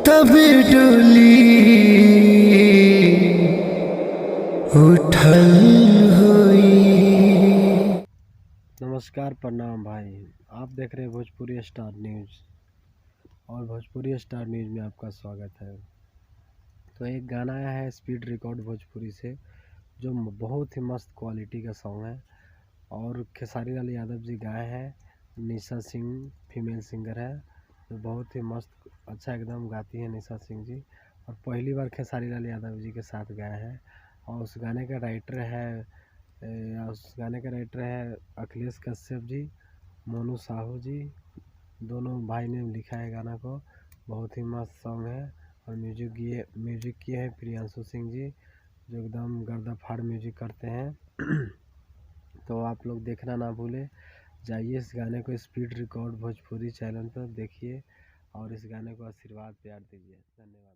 तबे डोली उठल होई। नमस्कार, प्रणाम भाई। आप देख रहे हैं भोजपुरी स्टार न्यूज़ और भोजपुरी स्टार न्यूज़ में आपका स्वागत है। तो एक गाना आया है स्पीड रिकॉर्ड भोजपुरी से, जो बहुत ही मस्त क्वालिटी का सॉन्ग है और खेसारी लाल यादव जी गाए हैं। निशा सिंह फीमेल सिंगर है, जो बहुत ही मस्त अच्छा एकदम गाती है निशा सिंह जी, और पहली बार खेसारी लाल यादव जी के साथ गाए हैं। और उस गाने का राइटर है अखिलेश कश्यप जी, मोनू साहू जी, दोनों भाई ने लिखा है गाना को। बहुत ही मस्त सॉन्ग है और म्यूजिक किए हैं प्रियांशु सिंह जी, जो एकदम गर्दा फाड़ म्यूजिक करते हैं। तो आप लोग देखना ना भूले, जाइए इस गाने को स्पीड रिकॉर्ड भोजपुरी चैनल पर देखिए और इस गाने को आशीर्वाद प्यार दीजिए। धन्यवाद।